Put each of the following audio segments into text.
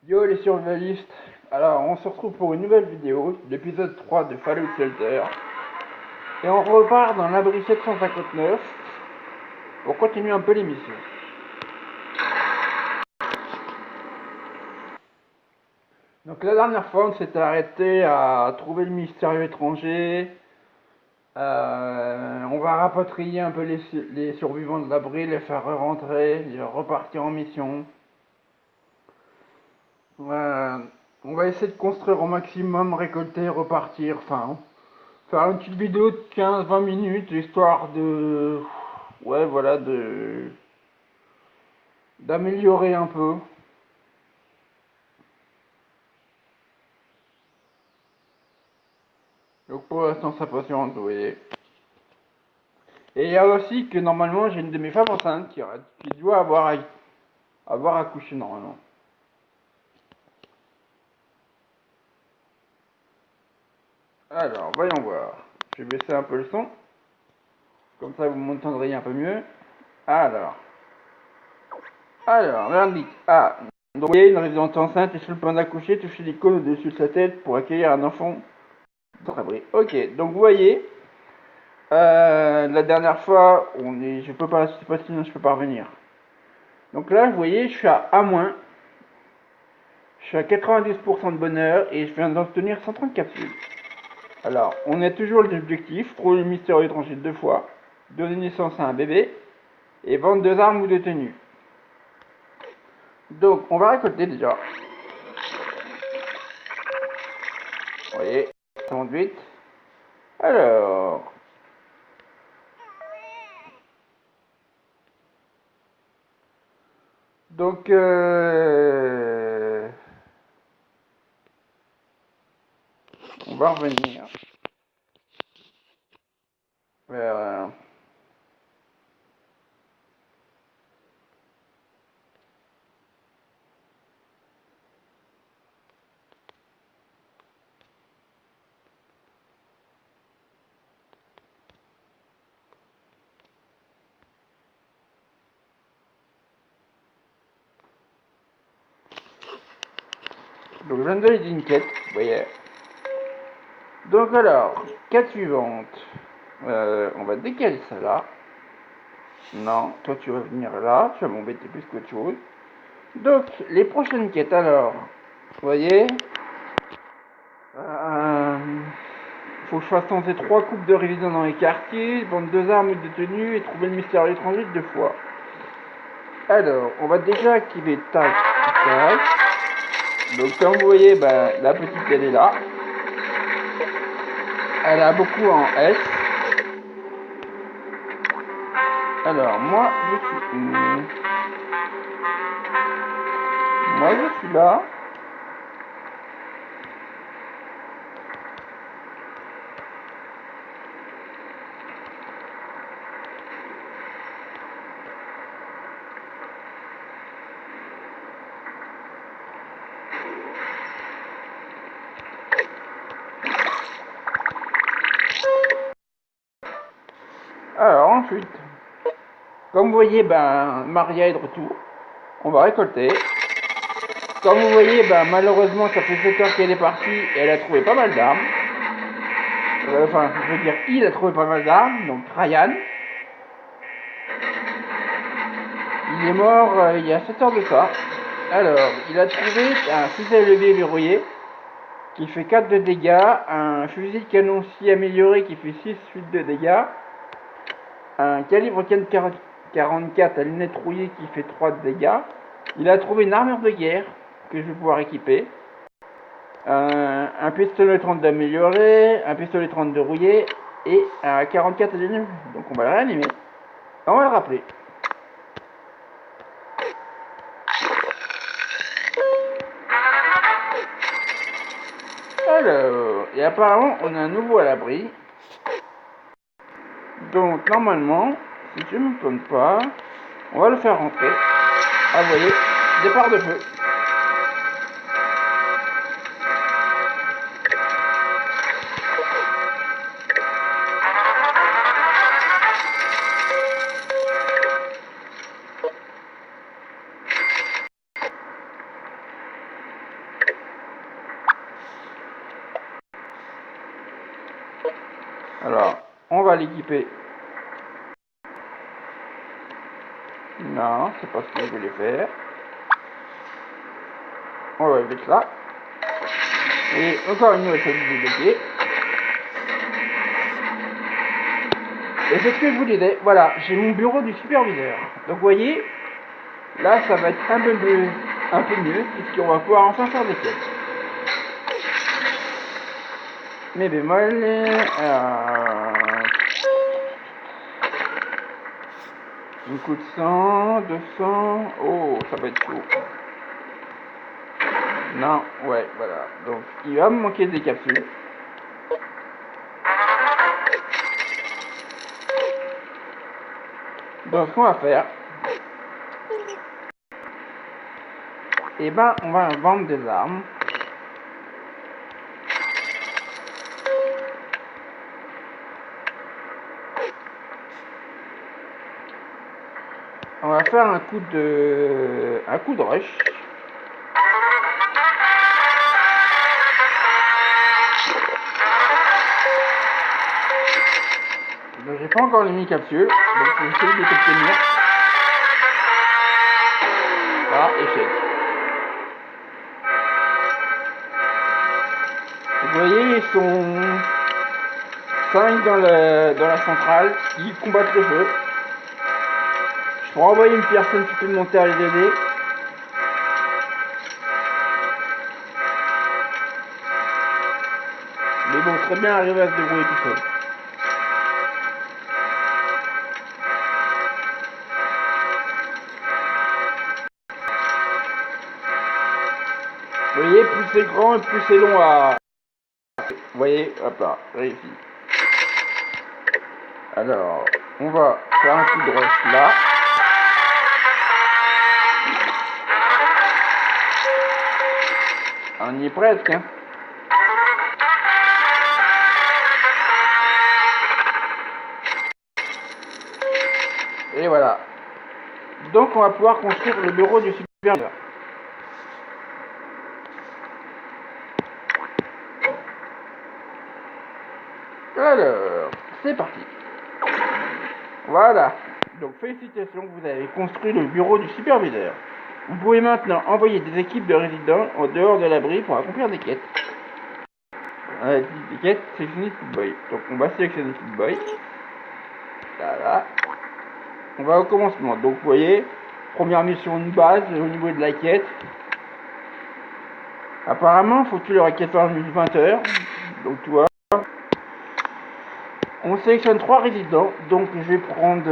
Yo les survivalistes, alors on se retrouve pour une nouvelle vidéo, l'épisode 3 de Fallout Shelter. Et on repart dans l'abri 759 pour continuer un peu l'émission. Donc la dernière fois on s'était arrêté à trouver le mystérieux étranger. On va rapatrier un peu les survivants de l'abri, les faire rentrer, les repartir en mission. On va essayer de construire au maximum, récolter, repartir, enfin faire une petite vidéo de 15-20 minutes, histoire de... Ouais, voilà, d'améliorer un peu. Donc pour l'instant, ça patiente, vous voyez. Et il y a aussi que normalement, j'ai une de mes femmes enceintes qui doit avoir accouché normalement. Alors, voyons voir. Je vais baisser un peu le son. Comme ça, vous m'entendriez un peu mieux. Alors, verdict A. Donc, vous voyez, une résidente enceinte est sur le point d'accoucher, toucher l'icône au-dessus de sa tête pour accueillir un enfant dans l'abri. Ok, donc vous voyez, la dernière fois, je peux pas, c'est pas sinon je peux pas revenir. Donc là, vous voyez, je suis à A-, je suis à 90% de bonheur et je viens d'obtenir 130 capsules. Alors, on a toujours l'objectif, trouver le mystérieux étranger 2 fois, donner naissance à un bébé et vendre 2 armes ou 2 tenues. Donc, on va récolter déjà. Vous voyez, ça monte vite. Alors, donc, on va revenir vers... donc, je viens de valider une quête, vous voyez. Donc alors, quête suivante. On va décaler ça là. Non, toi tu vas venir là, tu vas m'embêter plus qu'autre chose. Donc, les prochaines quêtes alors. Vous voyez, faut que je fasse tenter 3 coupes de révision dans les quartiers, vendre 2 armes et 2 tenues et trouver le mystérieux étranger 2 fois. Alors, on va déjà activer tac, tac. Donc comme vous voyez, la petite elle est là. Elle a beaucoup en S. Alors, moi je suis où? Moi je suis là. Alors ensuite, comme vous voyez, Maria est de retour. On va récolter. Comme vous voyez, malheureusement, ça fait 7 heures qu'elle est partie et elle a trouvé pas mal d'armes. Enfin, je veux dire, il a trouvé pas mal d'armes, donc Ryan. Il est mort il y a 7 heures de ça. Alors, il a trouvé un fusil à levier verrouillé qui fait 4 de dégâts, un fusil de canon si amélioré qui fait 6 de dégâts, un calibre 44 à lunettes rouillées qui fait 3 de dégâts. Il a trouvé une armure de guerre que je vais pouvoir équiper, un pistolet 32 amélioré, un pistolet 32 rouillé et un 44 à lunettes. Donc on va le réanimer. On va le rappeler. Alors, et apparemment on a un nouveau à l'abri. Donc normalement, si je ne me trompe pas, on va le faire rentrer. Ah vous voyez, départ de feu. Alors, on va l'équiper. Non, c'est pas ce que je voulais faire. On va mettre là. Et encore une nouvelle chose de débloquer. Et c'est ce que je vous disais. Voilà, j'ai mon bureau du superviseur. Donc vous voyez, là ça va être un peu mieux puisqu'on va pouvoir enfin faire des quêtes. Mes bémols. Un coup de 100, 200. Oh, ça va être chaud. Non, ouais, voilà. Donc, il va me manquer des capsules. Donc, ce qu'on va faire, eh ben, on va vendre des armes. On va faire un coup de rush. Donc, j'ai pas encore les mini-capsules, donc je vais essayer de les obtenir. Ah, échec. Vous voyez, ils sont 5 dans la centrale qui combattent le feu. Je pourrais envoyer une personne supplémentaire à les aider. Mais bon, très bien arriver à se débrouiller tout seul. Vous voyez, plus c'est grand et plus c'est long à... Vous voyez, hop là, réussi. Alors, on va faire un coup de rush là. On y est presque, hein. Et voilà. Donc on va pouvoir construire le bureau du superviseur. Alors, c'est parti. Voilà. Donc félicitations, vous avez construit le bureau du superviseur. Vous pouvez maintenant envoyer des équipes de résidents en dehors de l'abri pour accomplir des quêtes. Des quêtes, sélectionner Footboy. Donc on va sélectionner Footboy. Voilà. On va au commencement. Donc vous voyez, première mission de base au niveau de la quête. Apparemment, faut tuer le raquetteur 20 heures. Donc tu vois. On sélectionne 3 résidents. Donc je vais prendre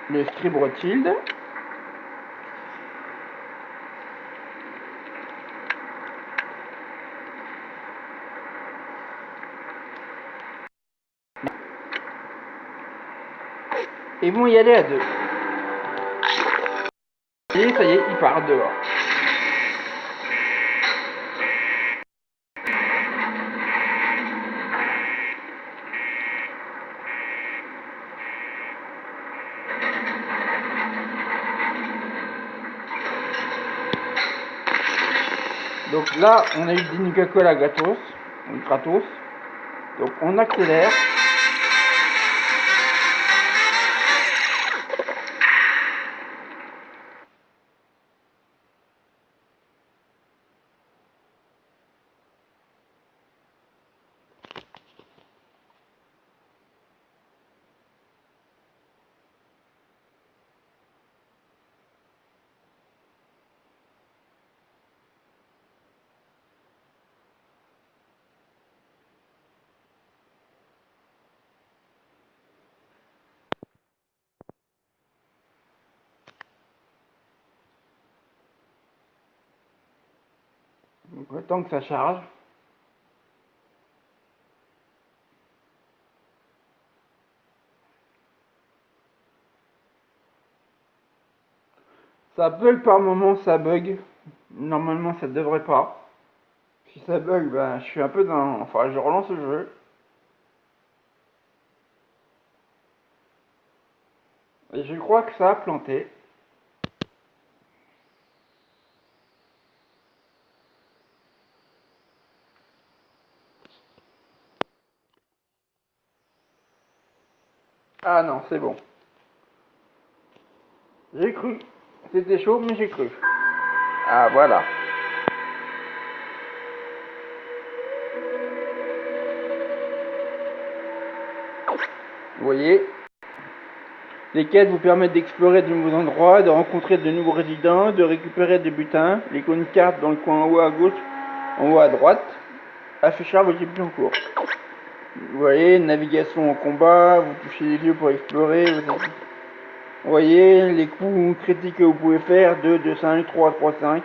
le Scribe Rothschild. Et vont y aller à 2. Et ça y est, il part dehors. Donc là, on a eu des Nuka-Cola gratos. Donc on accélère. Donc le temps que ça charge. Ça bug par moment, ça bug. Normalement, ça devrait pas. Si ça bug, ben, je suis un peu dans... Enfin, je relance le jeu. Et je crois que ça a planté. Ah non, c'est bon. J'ai cru. C'était chaud, mais j'ai cru. Ah voilà. Vous voyez, les quêtes vous permettent d'explorer de nouveaux endroits, de rencontrer de nouveaux résidents, de récupérer des butins. L'icône carte dans le coin en haut à gauche, en haut à droite, affichera vos objectifs en cours. Vous voyez, navigation en combat, vous touchez les lieux pour explorer. Vous voyez les coups critiques que vous pouvez faire, 2, 2, 5, 3, 3, 5.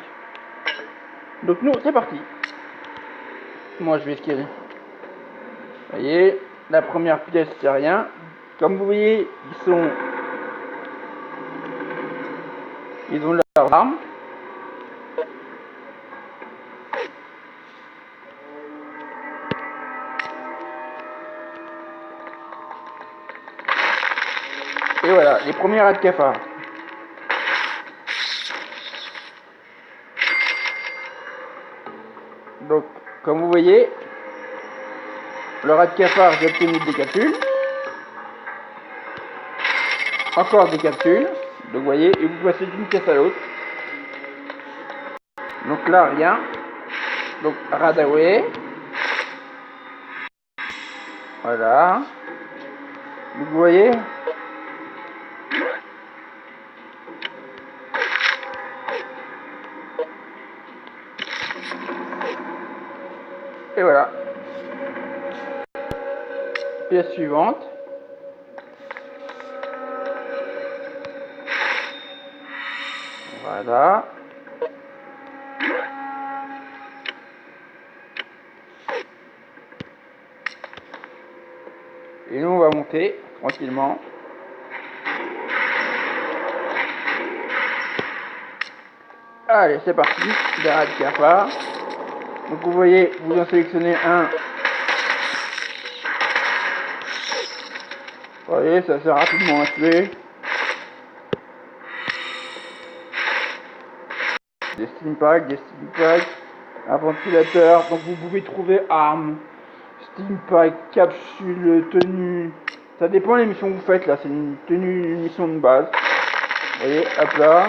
Donc nous, c'est parti. Moi, je vais escalader. Vous voyez, la première pièce, c'est rien. Comme vous voyez, ils ont leurs armes. Et voilà, les premiers rats de cafard. Donc, comme vous voyez, le rat de cafard, j'ai obtenu des capsules. Encore des capsules. Donc, vous voyez, et vous passez d'une pièce à l'autre. Donc là, rien. Donc, Radaway. Voilà. Donc, vous voyez. Et voilà. Pièce suivante. Voilà. Et nous, on va monter tranquillement. Allez, c'est parti. Des rats de cafard. Donc, vous voyez, vous en sélectionnez un. Vous voyez, ça sert rapidement à tuer. Des steampacks, un ventilateur. Donc, vous pouvez trouver armes, steampack, capsule, tenue. Ça dépend des missions que vous faites là. C'est une tenue, une mission de base. Vous voyez, hop là.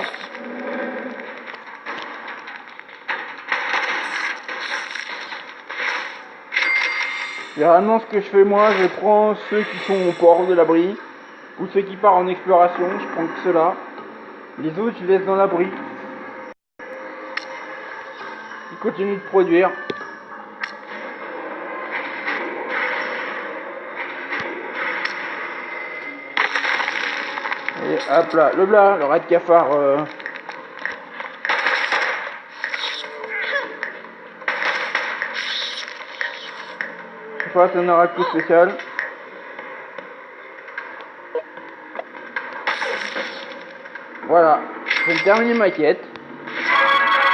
Généralement, ce que je fais moi, je prends ceux qui sont au port de l'abri ou ceux qui partent en exploration. Je prends que ceux-là. Les autres, je les laisse dans l'abri. Ils continuent de produire. Et hop là, le rat de cafard. Je passe un rat de spécial. Voilà, je vais terminer ma quête.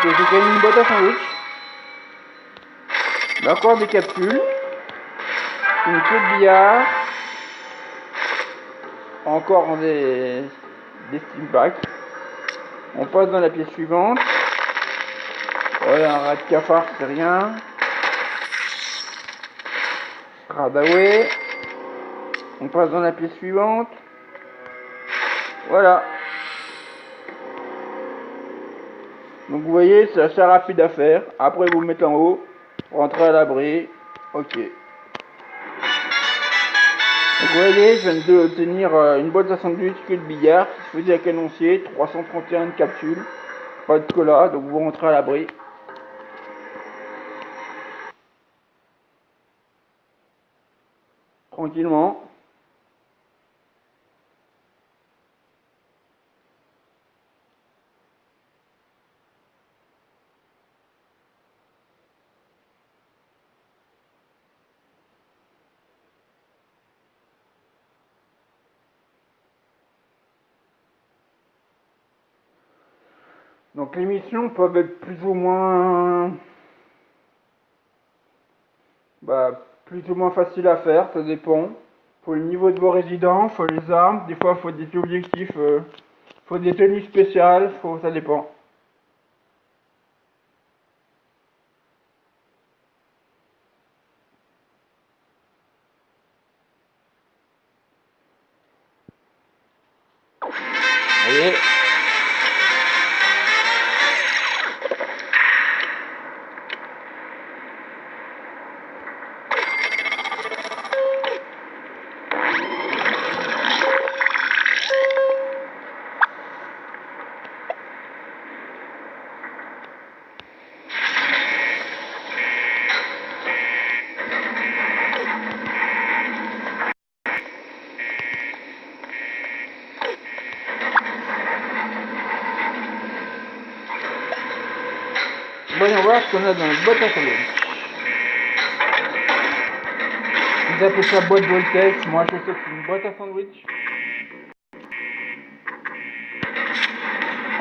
J'ai gagné une boîte à sandwich. Encore des capsules. Une queue de billard. Encore des steampacks. On passe dans la pièce suivante. Ouais, un rat de cafard, c'est rien. Radaway. On passe dans la pièce suivante. Voilà. Donc vous voyez, c'est assez rapide à faire. Après vous le mettez en haut. Rentrez à l'abri. Ok. Donc vous voyez, je viens d'obtenir une boîte à sandwich que de billard qui se faisait à canoncier. 331 capsules. Pas de cola, donc vous rentrez à l'abri. Tranquillement. Donc les missions peuvent être plus ou moins faciles à faire, ça dépend. Faut le niveau de vos résidents, faut les armes, des fois faut des objectifs, faut des tenues spéciales, ça dépend. voyez. Voyons voir ce qu'on a dans notre boîte à sandwich. Ils appellent ça boîte Voltex, moi je sais que c'est une boîte à sandwich.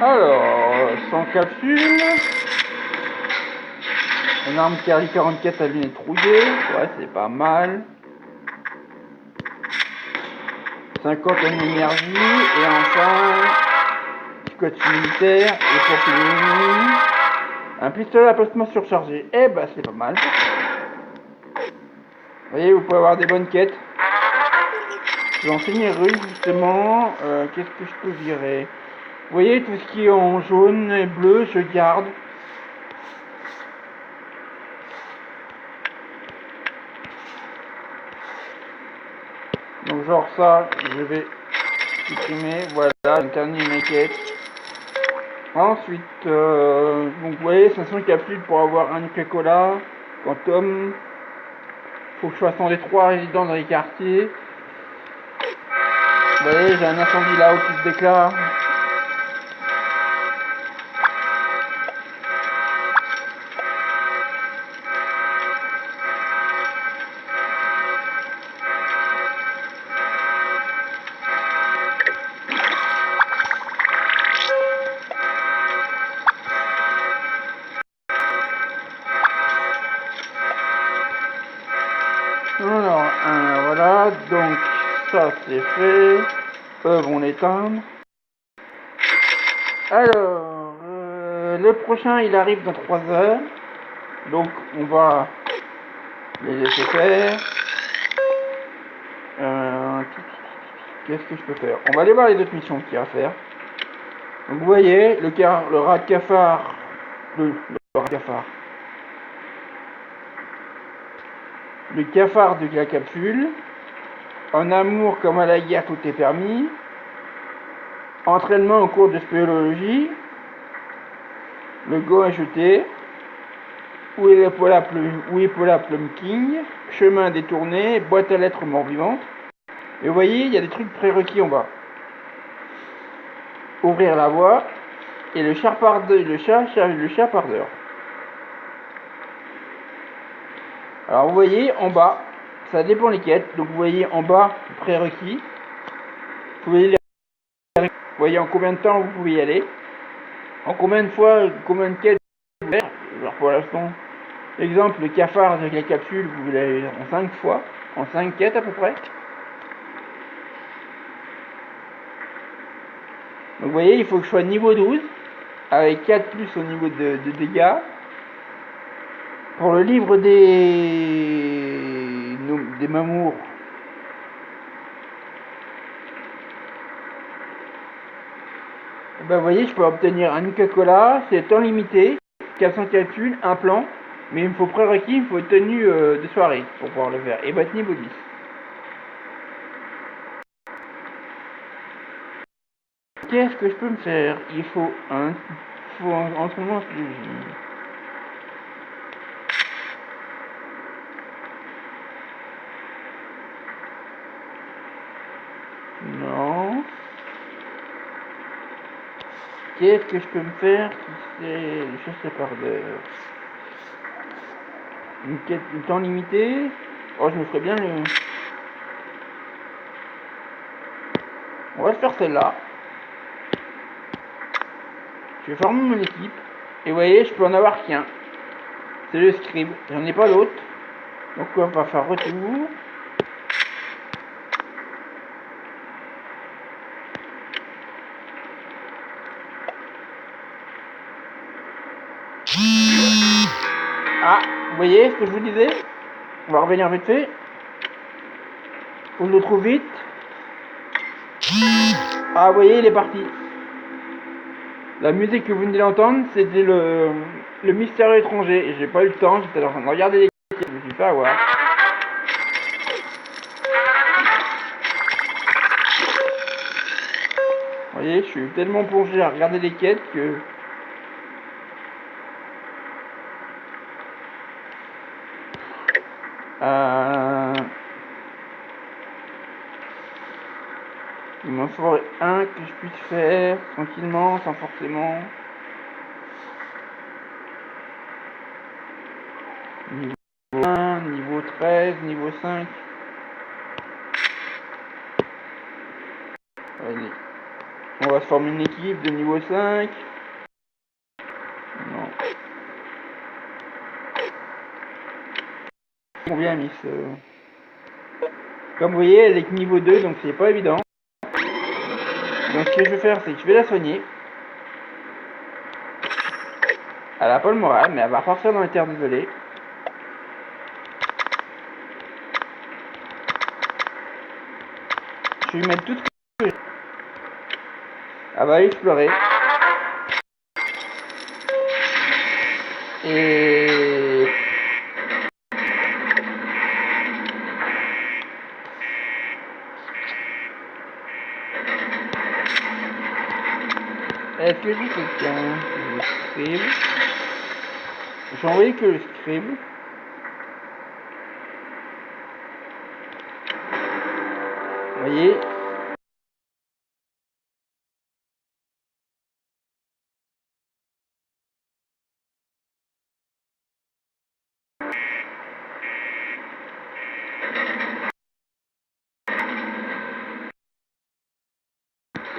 Alors, 100 capsules. Une arme Kali 44 à lunettes rouillées, ouais c'est pas mal. 50 en énergie, et enfin, scotch militaire, et pour finir, un pistolet à plasma surchargé. Eh bah c'est pas mal. Vous voyez, vous pouvez avoir des bonnes quêtes. Je vais en finir une justement. Qu'est-ce que je peux virer? Vous voyez, tout ce qui est en jaune et bleu, je garde. Donc genre ça, je vais supprimer. Voilà, donc terminer mes quêtes. Ensuite, donc vous voyez, 500 capsules pour avoir un Nuka-Cola. Quantum. Faut que je fasse en les 3 résidents dans les quartiers. Vous voyez, j'ai un incendie là-haut qui se déclare. Alors, voilà, donc ça c'est fait. Eux vont l'éteindre. Alors, le prochain il arrive dans 3 heures. Donc on va les laisser faire. Qu'est-ce que je peux faire? On va aller voir les autres missions qu'il y a à faire. Donc vous voyez, le rat de cafard. Le rat de cafard. Le cafard de la capsule. En amour comme à la guerre, tout est permis. Entraînement au cours de spéléologie. Le go est jeté. Où est Paula Plum King? Chemin détourné. Boîte à lettres mort-vivante. Et vous voyez, il y a des trucs prérequis en bas. Ouvrir la voie. Et le chapardeur. Alors vous voyez en bas, ça dépend les quêtes. Donc vous voyez en bas, prérequis. Vous voyez en combien de temps vous pouvez y aller. En combien de fois, combien de quêtes vous pouvez faire. Alors pour l'instant, exemple, le cafard avec la capsule, vous l'avez en 5 fois. En 5 quêtes à peu près. Donc vous voyez, il faut que je sois niveau 12. Avec 4 plus au niveau de dégâts. Pour le livre des mamours, ben vous voyez, je peux obtenir un Nuka-Cola, c'est temps limité, 400 capsules, un plan, mais il me faut prérequis, il me faut tenue de soirée pour pouvoir le faire, et battre niveau 10. Qu'est-ce que je peux me faire? Il faut un entraînement exclusif. Non. Qu'est-ce que je peux me faire qui c'est le chasseur-pardeur? Une quête de temps limité. Oh, je me ferais bien le... On va se faire celle-là. Je vais former mon équipe. Et vous voyez, je peux en avoir qu'un. C'est le scribe. J'en ai pas d'autre. Donc on va faire retour. Ah, vous voyez ce que je vous disais? On va revenir vite fait. Faut que je le trouve vite. Ah, vous voyez, il est parti. La musique que vous venez d'entendre, c'était le mystère étranger. Et j'ai pas eu le temps, j'étais en train de regarder les quêtes, je me suis fait avoir. Vous voyez, je suis tellement plongé à regarder les quêtes que... Il m'en faudrait un que je puisse faire tranquillement, sans forcément... Niveau 1, niveau 13, niveau 5. Allez. On va se former une équipe de niveau 5. Non. Combien, Miss Comme vous voyez, elle est niveau 2, donc c'est pas évident. Donc ce que je vais faire, c'est que je vais la soigner. Elle a pas le moral, mais elle va repartir dans les terres désolées. Je vais lui mettre tout ce que je... Elle va aller explorer. Et... Est-ce que j'ai quelqu'un? Le scribe. J'ai envoyé que le scribe. Vous voyez?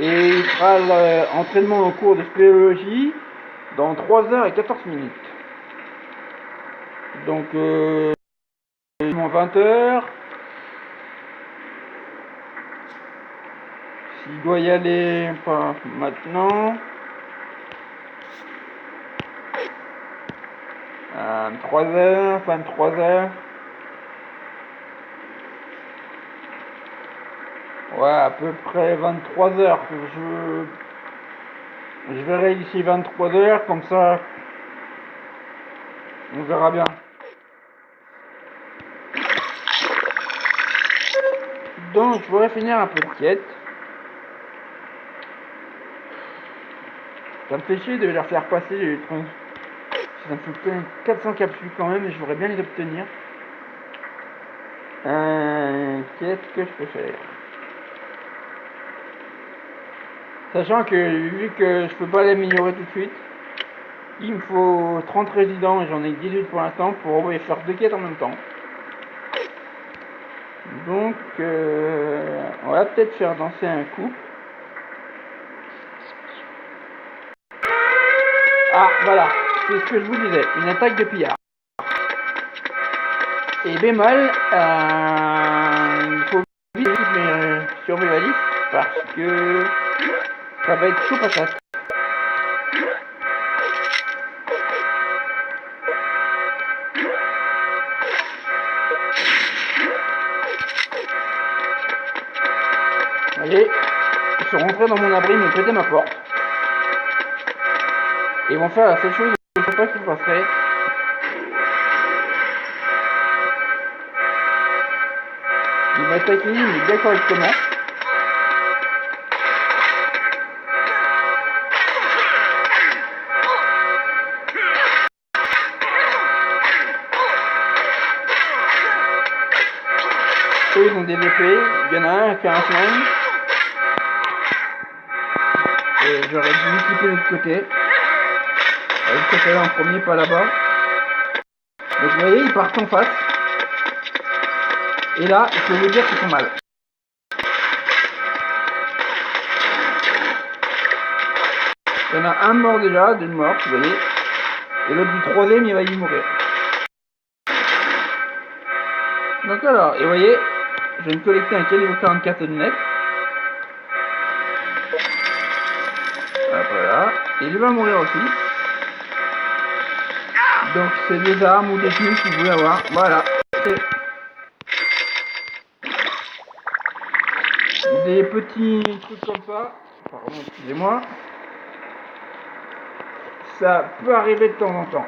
Et il fera l'entraînement en cours de spéléologie dans 3 heures et 14 minutes. Donc, 20 heures. S'il doit y aller, pas maintenant. 3 heures, 23 heures. Ouais, à peu près 23 heures. Je verrai d'ici 23 heures, comme ça, on verra bien. Donc, je voudrais finir un peu de quête. Ça me fait chier de leur faire passer les trucs. Ça me fait 400 capsules quand même, et je voudrais bien les obtenir. Qu'est-ce que je peux faire? Sachant que, vu que je peux pas l'améliorer tout de suite, il me faut 30 résidents, et j'en ai 18 pour l'instant, pour faire 2 quêtes en même temps. Donc, on va peut-être faire danser un coup. Ah, voilà, c'est ce que je vous disais, une attaque de pillard. Et bémol, il faut vite mes survivalistes parce que ça va être chaud patate. Vous voyez, ils sont rentrés dans mon abri, ils m'ont pété ma porte. Et ils vont faire la seule chose que je ne sais pas qu'ils passeraient. Ils vont attaquer, mais bien correctement. Eux, ils ont des épées. Il y en a un qui a un flingue. Et j'aurais dû l'équiper de l'autre côté. Le côté là en premier, pas là-bas. Donc vous voyez, ils partent en face. Et là, je peux vous dire qu'ils font mal. Il y en a un mort déjà, deux morts, vous voyez. Et l'autre du troisième, il va y mourir. Donc alors, et vous voyez, je viens de collecter un calibre 44 de net. Voilà. Et il va mourir aussi. Donc c'est des armes ou des tunes que vous voulez avoir. Voilà. Des petits trucs comme ça. Pardon, excusez-moi. ça peut arriver de temps en temps.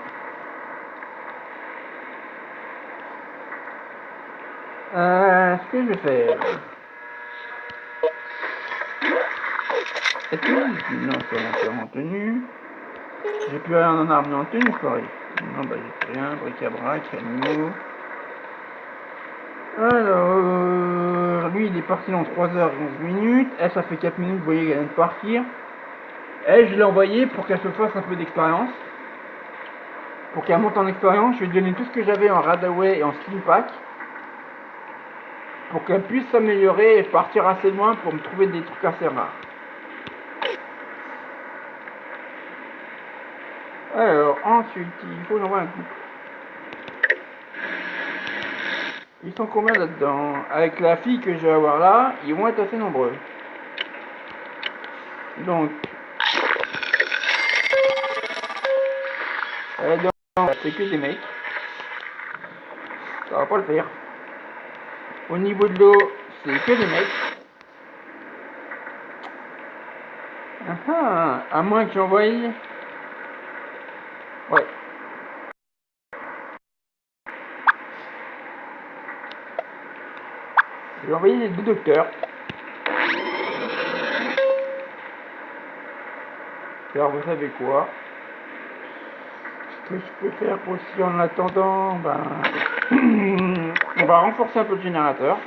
Ce que je vais faire... Est-ce que... Non, c'est un en tenue. J'ai plus rien en arme en tenue, pareil. Non, bah j'ai plus rien. Bric-à-brac, animaux. Alors... Lui, il est parti dans 3h11. Elle, ça fait 4 minutes, vous voyez, qu'elle vient de partir. Elle, je l'ai envoyée pour qu'elle se fasse un peu d'expérience. Pour qu'elle monte en expérience, je lui ai donné tout ce que j'avais en Radaway et en Skin Pack. Pour qu'elle puisse s'améliorer et partir assez loin pour me trouver des trucs assez rares. Alors, ensuite, il faut que j'envoie un couple. Ils sont combien là-dedans? Avec la fille que je vais avoir là, ils vont être assez nombreux. Donc, c'est que des mecs. Ça va pas le faire. Au niveau de l'eau, c'est que des mecs. À moins que j'envoie... Ouais. Je vais envoyer les 2 docteurs. Alors vous savez quoi? Ce que je peux faire aussi en attendant, ben... on va renforcer un peu le générateur.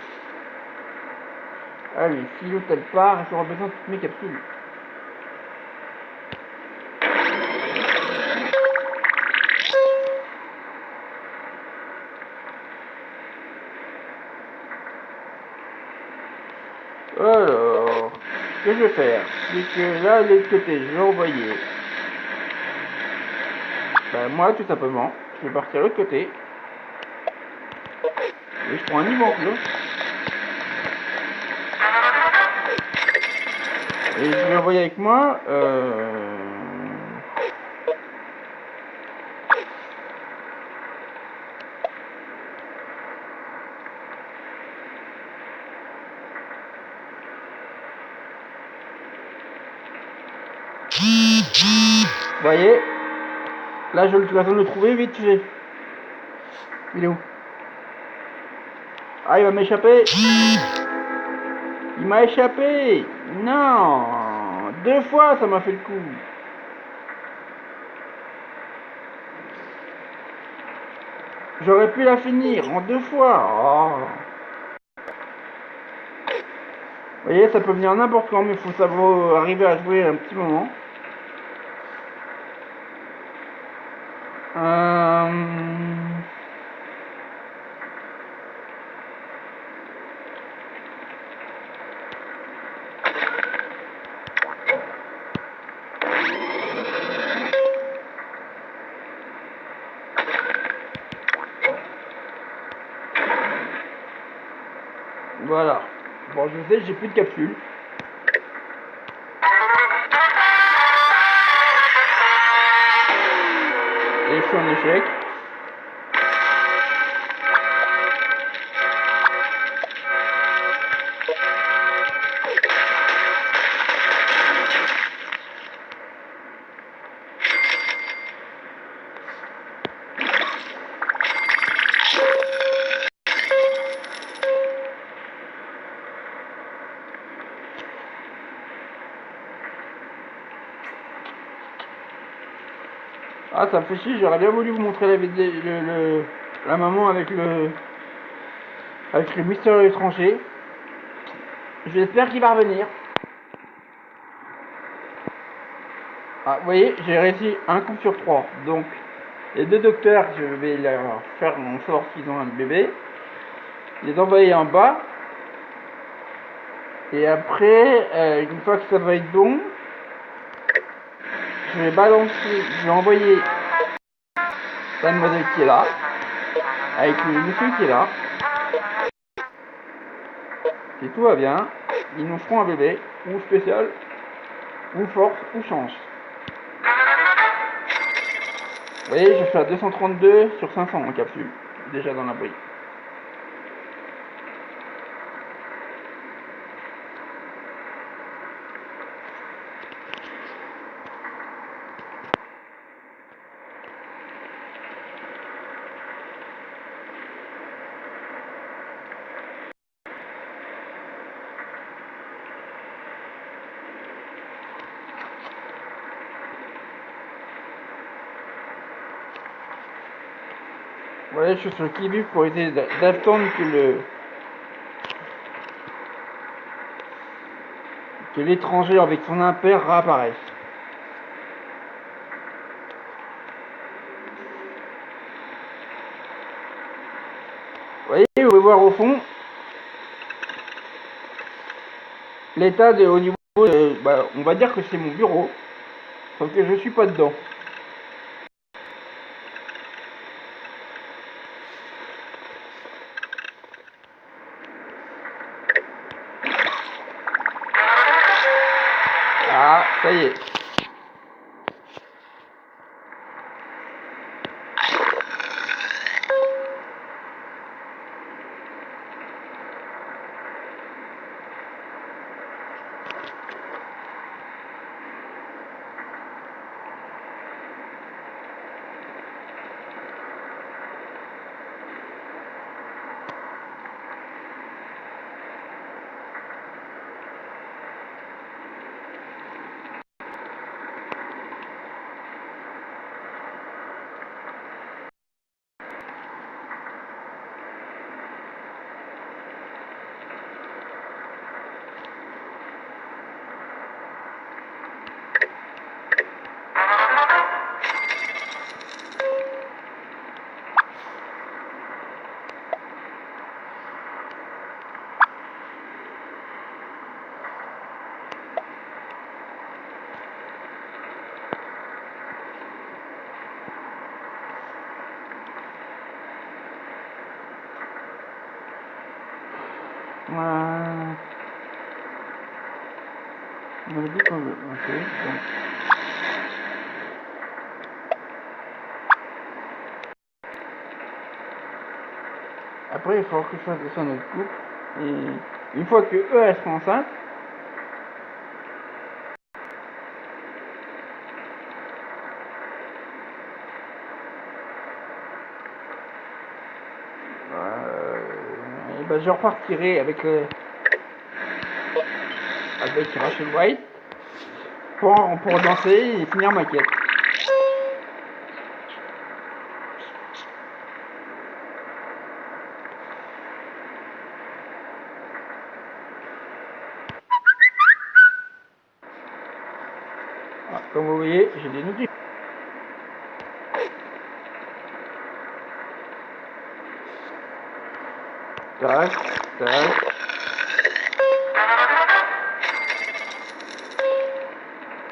Allez, si l'autre elle part, j'aurai besoin de toutes mes capsules. Alors, ce que je vais faire, c'est que là, de l'autre côté, je vais envoyer... Ben, moi, tout simplement, je vais partir de l'autre côté. Et je prends un niveau en plus. Et je vais envoyer avec moi... Vous voyez? Là, je vais attendre de le trouver vite fait. Il est où? Ah, il va m'échapper. Il m'a échappé. Non. 2 fois, ça m'a fait le coup. J'aurais pu la finir en 2 fois. Oh. Vous voyez, ça peut venir n'importe quand, mais il faut savoir arriver à jouer un petit moment. Voilà. Bon, je sais, j'ai plus de capsules. Et je suis en échec. Ah, ça me fait chier, j'aurais bien voulu vous montrer la maman avec le mystérieux étranger. J'espère qu'il va revenir. Ah, vous voyez, j'ai réussi un coup sur 3. Donc, les 2 docteurs, je vais leur faire en sorte qu'ils ont un bébé. Les envoyer en bas. Et après, une fois que ça va être bon, je vais envoyer la demoiselle qui est là, avec le monsieur qui est là. Si tout va bien, ils nous feront un bébé, ou spécial, ou force, ou chance. Vous voyez, je fais à 232 sur 500 en capsule, déjà dans l'abri. Voilà, je suis sur le qui-vive pour essayer d'attendre que l'étranger avec son impair réapparaisse. Vous voyez, vous pouvez voir au fond l'état au niveau bah, on va dire que c'est mon bureau, sauf que je suis pas dedans. Ah, ça y est. On avait dit qu'on veut. Ok, donc. Après, il faut que je fasse descendre notre couple. Et une fois que eux, elles seront enceintes, et ben, je repartirai avec Rachel White pour danser et finir ma quête. Ah, comme vous voyez, j'ai des notifications. Tac, tac.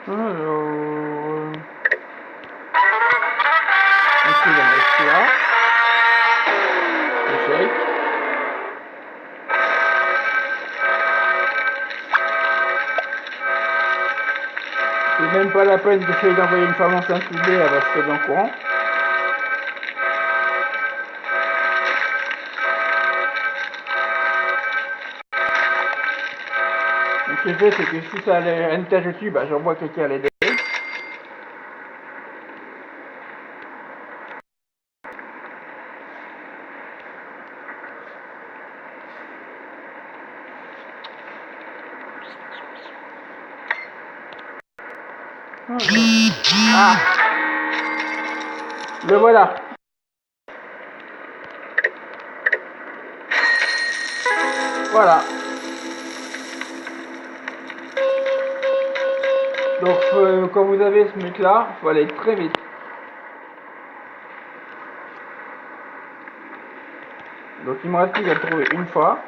Alors... Ici, il en reste là. Échec. C'est même pas la peine d'essayer d'envoyer une femme enceinte soudée, elle va se faire dans le courant. Donc ce que je fais, c'est que si ça a un étage au-dessus, bah, j'envoie quelqu'un à l'aider. Ah, le voilà. Voilà. Donc quand vous avez ce mec là, il faut aller très vite. Donc il me reste plus qu'à le trouver une fois.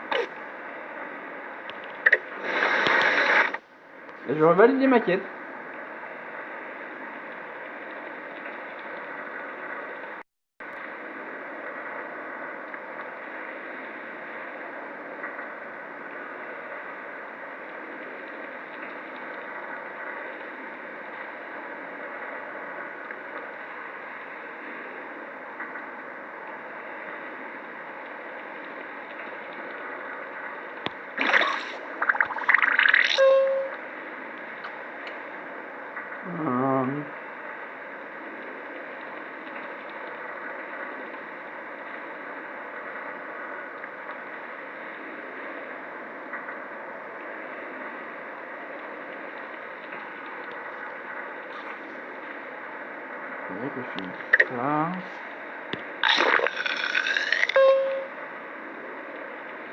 Et je vais valider ma quête. Euh, c'est vrai que je suis là.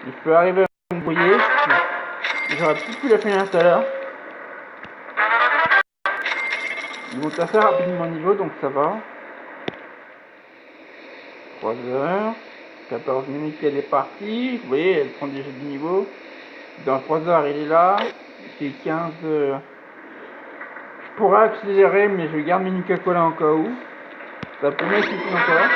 Il peut arriver à me brouiller. J'aurais peut-être pu la finir tout à l'heure. Ils montent assez rapidement niveau, donc ça va. 3 heures. 14 minutes qu'elle est partie. Vous voyez, elle prend déjà du niveau. Dans 3 heures, il est là. C'est 15. Je pourrais accélérer, mais je garde mes Nuka-Cola en cas où. Ça peut m'expliquer encore.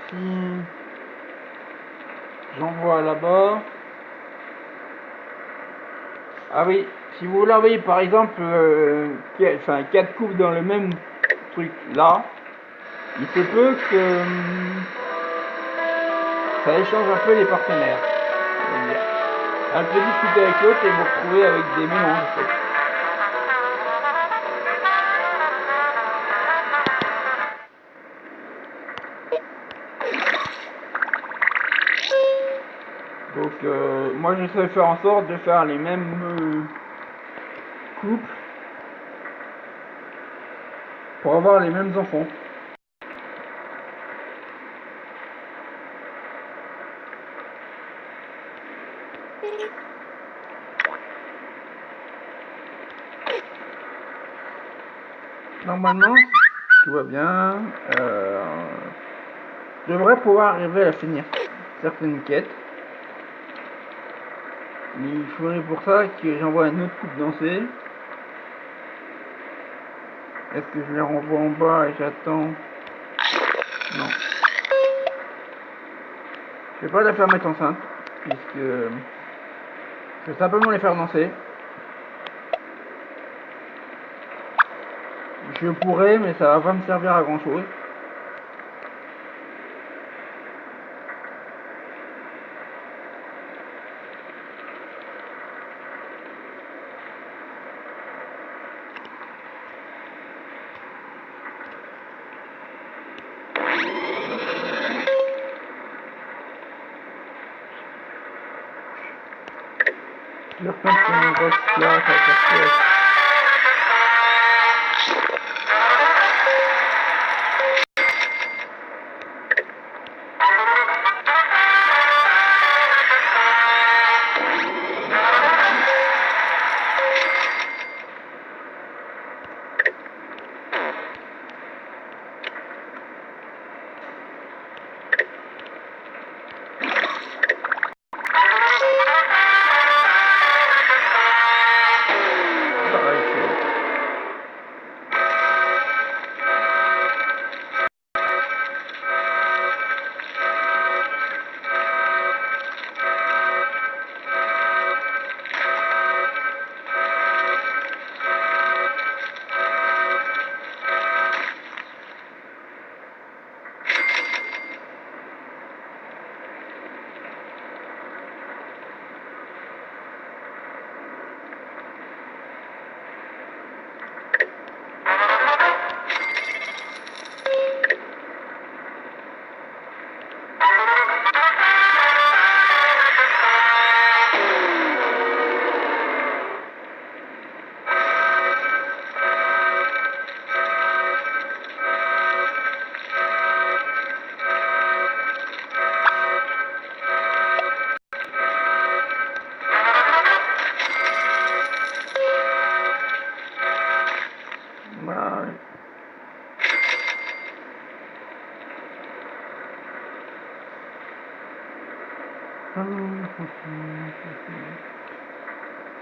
Si j'envoie là-bas. Ah oui, si vous voulez envoyer par exemple 4 coupes dans le même truc là, il se peut que ça échange un peu les partenaires. Un peu discuter avec l'autre et vous retrouver avec des mélanges en fait. Donc moi j'essaie de faire en sorte de faire les mêmes couples pour avoir les mêmes enfants. Normalement, tout va bien. Je devrais pouvoir arriver à finir certaines quêtes. Mais il faudrait pour ça que j'envoie un autre couple danser. Est-ce que je les renvoie en bas et j'attends? Non. Je vais pas la faire mettre enceinte, puisque je vais simplement les faire danser. Je pourrais, mais ça va pas me servir à grand chose. Je reprends mon poste là, ça va faire.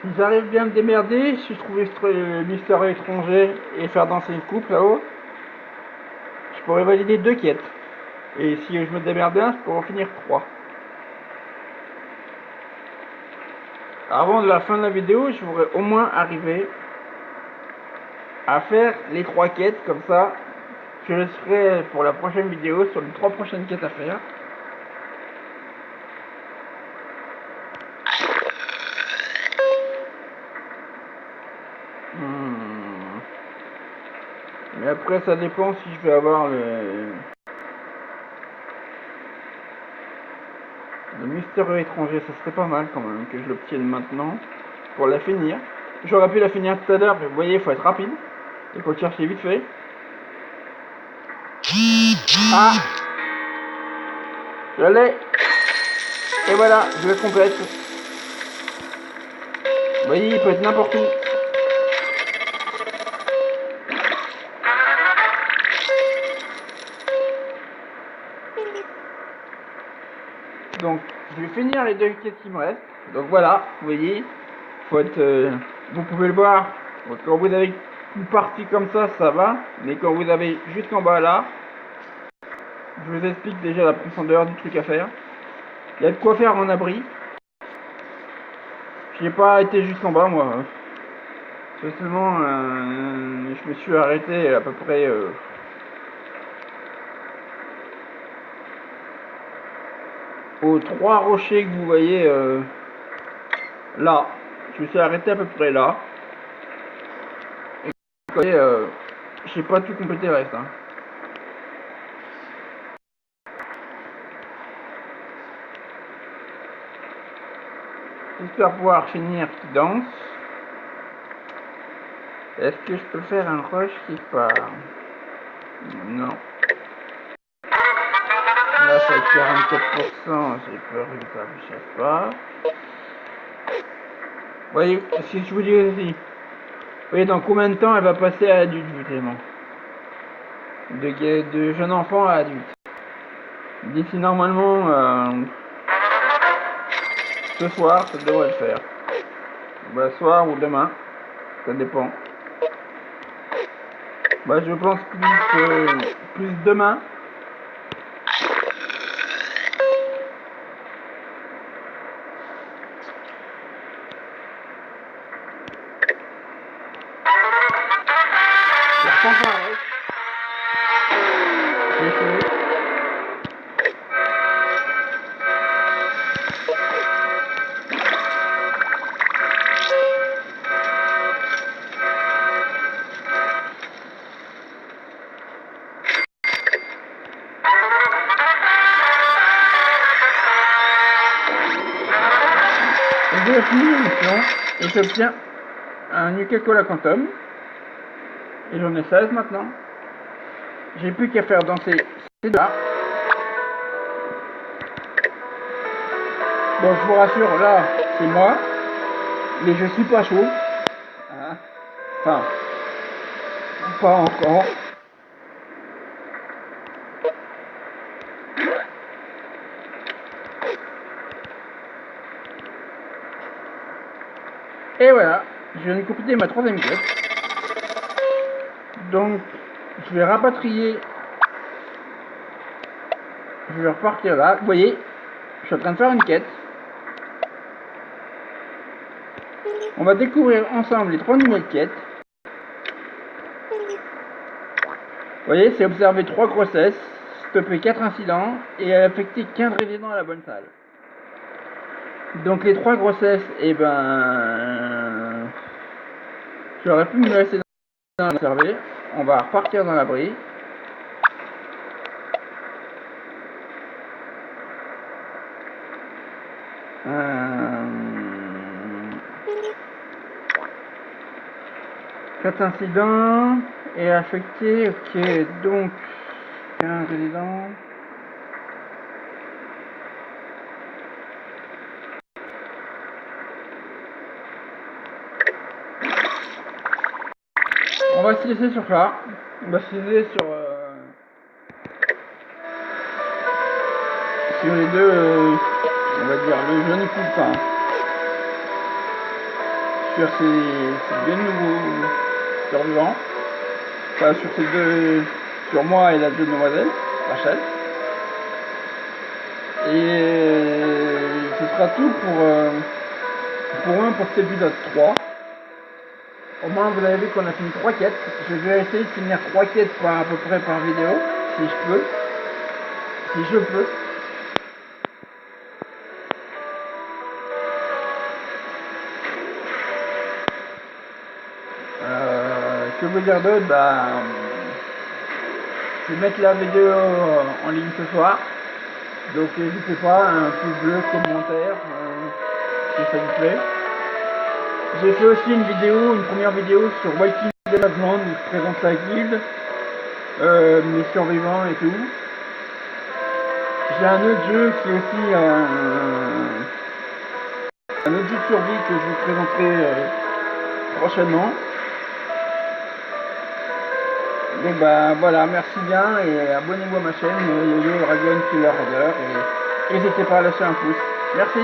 Si j'arrive bien à me démerder, si je trouve Mister étranger et faire danser une couple là-haut, je pourrais valider 2 quêtes. Et si je me démerde bien, je pourrais en finir 3. Avant de la fin de la vidéo, je voudrais au moins arriver à faire les 3 quêtes, comme ça, je laisserai pour la prochaine vidéo sur les 3 prochaines quêtes à faire. Et après, ça dépend si je vais avoir le mystérieux étranger. Ça serait pas mal quand même que je l'obtienne maintenant pour la finir. J'aurais pu la finir tout à l'heure, mais vous voyez, il faut être rapide. Il faut le chercher vite fait. Ah, je l'ai. Et voilà, je le complète. Vous voyez, il peut être n'importe où. Donc, je vais finir les 2 quêtes qui me restent. Donc voilà, vous voyez, faut être, vous pouvez le voir. Donc, quand vous avez une partie comme ça va. Mais quand vous avez jusqu'en bas là, je vous explique déjà la profondeur du truc à faire. Il y a de quoi faire en abri. J'ai pas été jusqu'en bas moi. Seulement, je me suis arrêté à peu près aux 3 rochers que vous voyez là. Je me suis arrêté à peu près là. Et vous voyez, j'ai pas tout complété le reste. Hein. J'espère pouvoir finir qui danse. Est-ce que je peux faire un rush qui part? Non. Là, ça va être 44%. J'ai peur que ça ne chasse pas. Vous voyez, si je vous dis aussi. Vous voyez dans combien de temps elle va passer à adulte, justement. De jeune enfant à adulte. D'ici normalement, ce soir, ça devrait le faire. Bah, soir ou demain. Ça dépend. Bah, je pense plus demain. Ça ressemble pareil. J'ai fait. J'ai fini l'émission et j'obtiens un Nuka-Cola Quantum. Et j'en ai 16 maintenant. J'ai plus qu'à faire danser ces deux-là. Bon, je vous rassure, là, c'est moi. Mais je suis pas chaud. Hein. Enfin, pas encore. Et voilà, je viens de compléter ma 3e quête. Donc, je vais rapatrier. Je vais repartir là. Vous voyez, je suis en train de faire une quête. On va découvrir ensemble les 3 nouvelles quêtes. Vous voyez, c'est observer 3 grossesses, stopper 4 incidents et affecter 15 résidents à la bonne salle. Donc les 3 grossesses, et ben, j'aurais pu me laisser dans l'observer. On va repartir dans l'abri. Quatre incidents et affecté, ok, donc 15 résidents. On va se laisser sur ça. On va se laisser sur les deux, on va dire le jeune couple. Hein. Sur ces 2 nouveaux survivants. Enfin, sur ces 2, sur moi et la jeune demoiselle, Rachel. Et ce sera tout pour cet épisode 3. Au moins vous avez vu qu'on a fini 3 quêtes. Je vais essayer de finir 3 quêtes à peu près par vidéo, si je peux. Si je peux. Que vous dire d'autre? Bah, Je vais mettre la vidéo en ligne ce soir. Donc n'hésitez pas, un pouce bleu, commentaire, si ça vous plaît. J'ai fait aussi une première vidéo sur Walking Dead Background où je présente la guilde, mes survivants et tout. J'ai un autre jeu qui est aussi un autre jeu de survie que je vous présenterai prochainement. Donc bah voilà, merci bien et abonnez-vous à ma chaîne Yo-Yo Dragon Killer Order et n'hésitez pas à lâcher un pouce. Merci.